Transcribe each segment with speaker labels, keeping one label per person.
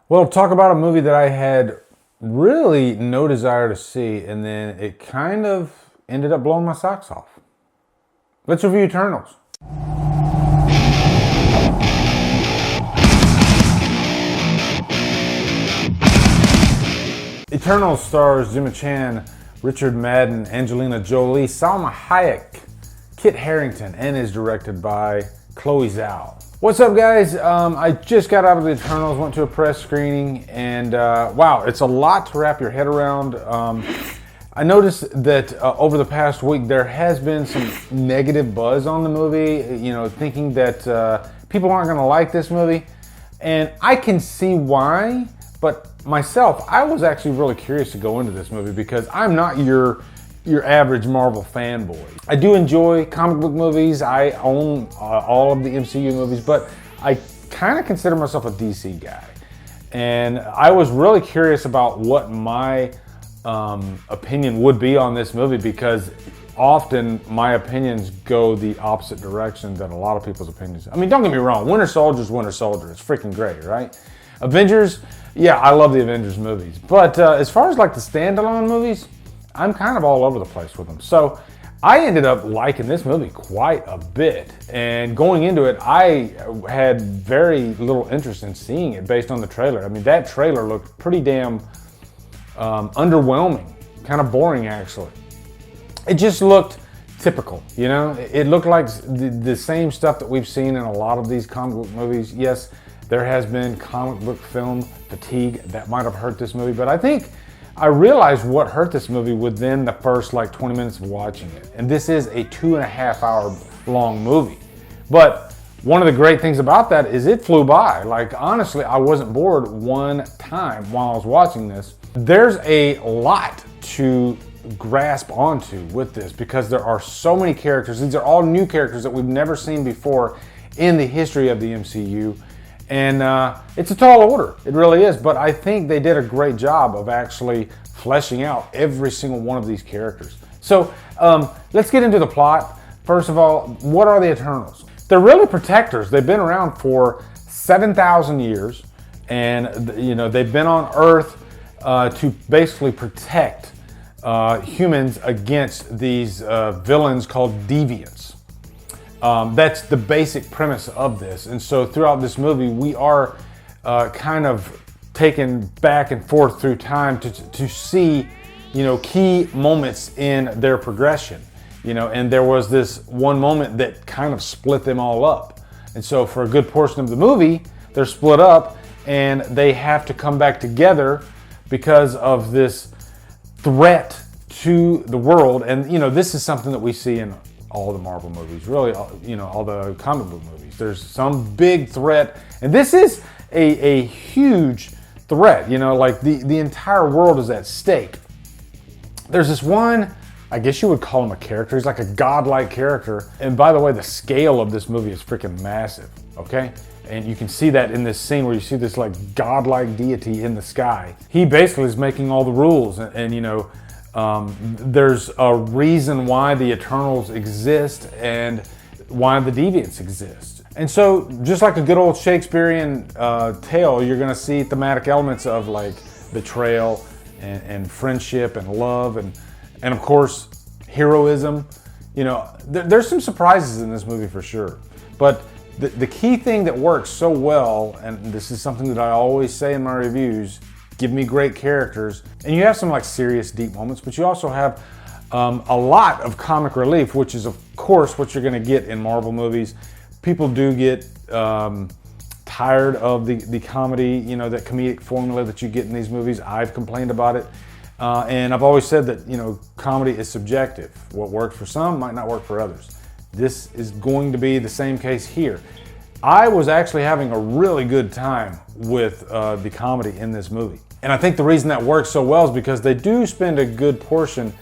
Speaker 1: Well, talk about a movie that I had really no desire to see, and then it kind of ended up blowing my socks off. Let's review Eternals. Eternals stars Gemma Chan, Richard Madden, Angelina Jolie, Salma Hayek, Kit Harington, and is directed by Chloe Zhao. What's up, guys? I just got out of the Eternals, went to a press screening, and wow, it's a lot to wrap your head around. I noticed that over the past week there has been some negative buzz on the movie, thinking that people aren't going to like this movie, and I can see why, but myself, I was actually really curious to go into this movie because I'm not your average Marvel fanboy. I do enjoy comic book movies. I own all of the MCU movies, but I kind of consider myself a DC guy. And I was really curious about what my opinion would be on this movie, because often my opinions go the opposite direction than a lot of people's opinions. I mean, don't get me wrong, Winter Soldier's Winter Soldier. It's freaking great, right? Avengers, yeah, I love the Avengers movies. But as far as like the standalone movies, I'm kind of all over the place with them. So I ended up liking this movie quite a bit. And going into it, I had very little interest in seeing it based on the trailer. I mean, that trailer looked pretty damn underwhelming, kind of boring actually. It just looked typical, It looked like the same stuff that we've seen in a lot of these comic book movies. Yes, there has been comic book film fatigue that might have hurt this movie, but I think I realized what hurt this movie within the first 20 minutes of watching it. And this is a 2.5 hour long movie. But one of the great things about that is it flew by. Honestly, I wasn't bored one time while I was watching this. There's a lot to grasp onto with this because there are so many characters. These are all new characters that we've never seen before in the history of the MCU. And it's a tall order, it really is, but I think they did a great job of actually fleshing out every single one of these characters. So let's get into the plot. First of all, what are the Eternals? They're really protectors. They've been around for 7,000 years, and they've been on Earth to basically protect humans against these villains called deviants. That's the basic premise of this. And so throughout this movie, we are kind of taken back and forth through time to see, key moments in their progression, and there was this one moment that kind of split them all up. And so for a good portion of the movie, they're split up and they have to come back together because of this threat to the world. And, this is something that we see in all the Marvel movies, really, all the comic book movies. There's some big threat, and this is a huge threat, the entire world is at stake. There's this one, I guess you would call him a character. He's like a godlike character. And by the way, the scale of this movie is freaking massive, okay? And you can see that in this scene where you see this godlike deity in the sky. He basically is making all the rules, and there's a reason why the Eternals exist and why the Deviants exist. And so, just like a good old Shakespearean tale, you're going to see thematic elements of betrayal and friendship and love and of course heroism. There's some surprises in this movie for sure. But the key thing that works so well, and this is something that I always say in my reviews, give me great characters. And you have some serious deep moments, but you also have a lot of comic relief, which is of course what you're going to get in Marvel movies. People do get tired of the comedy, that comedic formula that you get in these movies. I've complained about it. And I've always said that, comedy is subjective. What works for some might not work for others. This is going to be the same case here. I was actually having a really good time with the comedy in this movie. And I think the reason that works so well is because they do spend a good portion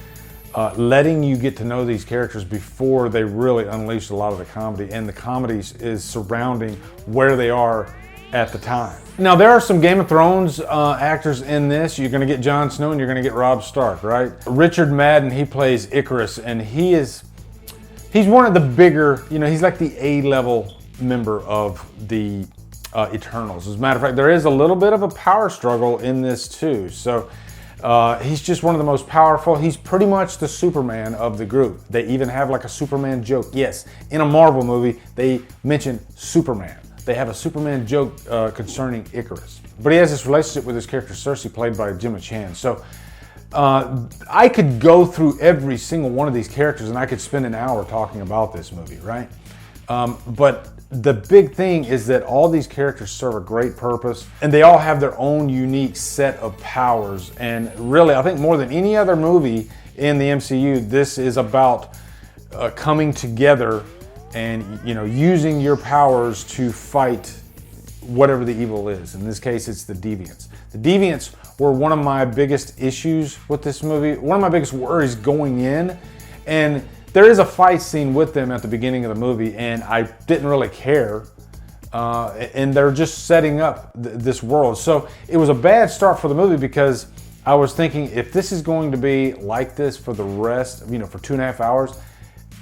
Speaker 1: letting you get to know these characters before they really unleash a lot of the comedy. And the comedy is surrounding where they are at the time. Now, there are some Game of Thrones actors in this. You're going to get Jon Snow and you're going to get Robb Stark, right? Richard Madden, he plays Icarus, and he's one of the bigger, he's like the A-level member of the Eternals. As a matter of fact, there is a little bit of a power struggle in this too. So he's just one of the most powerful. He's pretty much the Superman of the group. They even have like a Superman joke. Yes, in a Marvel movie, they mention Superman. They have a Superman joke concerning Icarus. But he has this relationship with his character Cersei, played by Gemma Chan. So I could go through every single one of these characters and I could spend an hour talking about this movie, right? But the big thing is that all these characters serve a great purpose and they all have their own unique set of powers. And really, I think more than any other movie in the MCU, this is about coming together and, you know, using your powers to fight whatever the evil is. In this case, it's the Deviants. The Deviants were one of my biggest issues with this movie, one of my biggest worries going in. And there is a fight scene with them at the beginning of the movie, and I didn't really care. And they're just setting up this world. So it was a bad start for the movie because I was thinking, if this is going to be like this for the rest, you know, for 2.5 hours,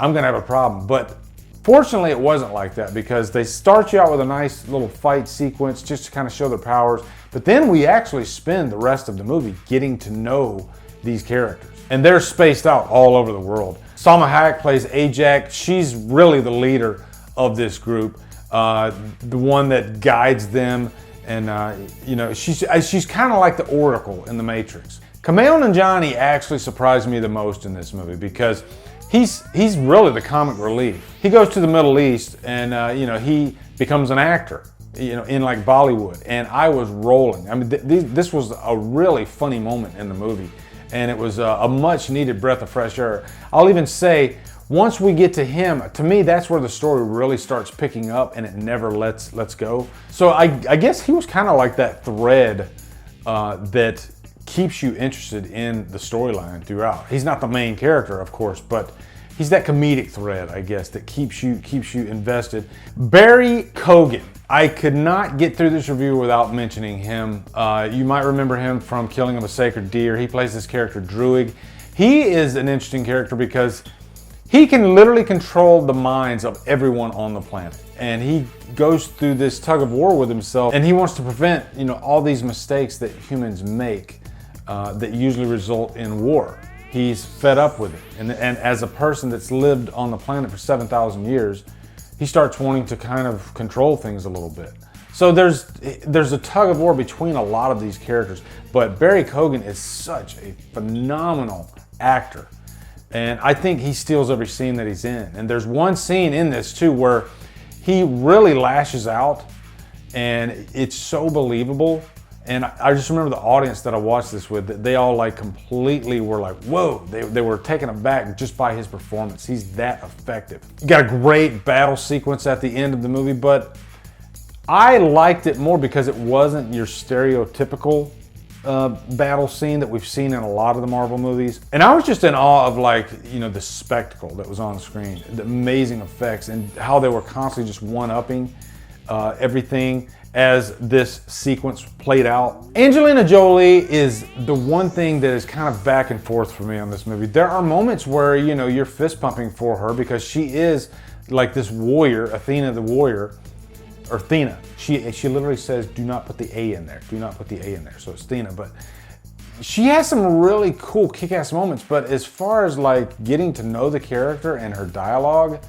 Speaker 1: I'm gonna have a problem. But fortunately, it wasn't like that because they start you out with a nice little fight sequence just to kind of show their powers. But then we actually spend the rest of the movie getting to know these characters. And they're spaced out all over the world. Salma Hayek plays Ajax. She's really the leader of this group, the one that guides them. And, you know, she's kind of like the Oracle in The Matrix. Kumail Nanjiani actually surprised me the most in this movie because he's really the comic relief. He goes to the Middle East and, you know, he becomes an actor, you know, in like Bollywood. And I was rolling. I mean, this was a really funny moment in the movie. And it was a much needed breath of fresh air. I'll even say, once we get to him, to me, that's where the story really starts picking up and it never lets go. So I guess he was kind of like that thread that keeps you interested in the storyline throughout. He's not the main character, of course, but he's that comedic thread, I guess, that keeps you invested. Barry Keoghan. I could not get through this review without mentioning him. You might remember him from Killing of a Sacred Deer. He plays this character, Druig. He is an interesting character because he can literally control the minds of everyone on the planet. And he goes through this tug of war with himself, and he wants to prevent, you know, all these mistakes that humans make that usually result in war. He's fed up with it. And as a person that's lived on the planet for 7,000 years, he starts wanting to kind of control things a little bit. So there's a tug of war between a lot of these characters, but Barry Keoghan is such a phenomenal actor. And I think he steals every scene that he's in. And there's one scene in this too where he really lashes out and it's so believable. And I just remember the audience that I watched this with, they all like completely were like, whoa, they were taken aback just by his performance. He's that effective. You got a great battle sequence at the end of the movie, but I liked it more because it wasn't your stereotypical battle scene that we've seen in a lot of the Marvel movies. And I was just in awe of, like, you know, the spectacle that was on the screen, the amazing effects and how they were constantly just one-upping everything as this sequence played out. Angelina Jolie is the one thing that is kind of back and forth for me on this movie. There are moments where, you know, you're fist pumping for her because she is like this warrior, Athena the warrior, or Athena. She literally says, do not put the A in there. Do not put the A in there. So it's Athena, but she has some really cool kick-ass moments, but as far as like getting to know the character and her dialogue,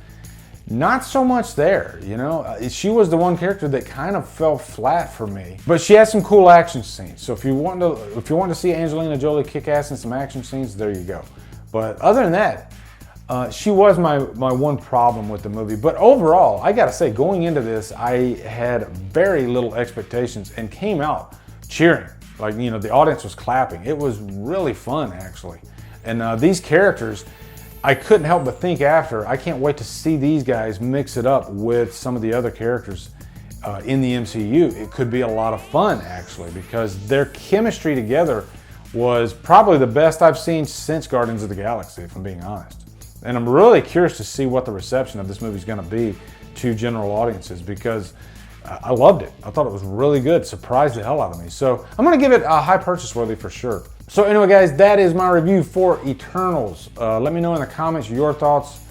Speaker 1: not so much there, you know? She was the one character that kind of fell flat for me. But she has some cool action scenes. So if you want to see Angelina Jolie kick ass in some action scenes, there you go. But other than that, she was my one problem with the movie. But overall, I gotta say, going into this, I had very little expectations and came out cheering. Like, you know, the audience was clapping. It was really fun, actually. And these characters, I couldn't help but think after, I can't wait to see these guys mix it up with some of the other characters in the MCU. It could be a lot of fun, actually, because their chemistry together was probably the best I've seen since Guardians of the Galaxy, if I'm being honest. And I'm really curious to see what the reception of this movie is going to be to general audiences, because I loved it. I thought it was really good. Surprised the hell out of me. So I'm going to give it a high purchase worthy for sure. So anyway, guys, that is my review for Eternals. Let me know in the comments your thoughts.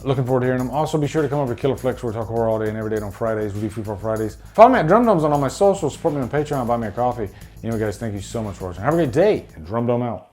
Speaker 1: Looking forward to hearing them. Also, be sure to come over to Killer Flicks, where we talk horror all day and every day on Fridays. We do Free for Fridays. Follow me at Drumdums on all my socials. Support me on Patreon. Buy me a coffee. Anyway, guys, thank you so much for watching. Have a great day. And Drumdum out.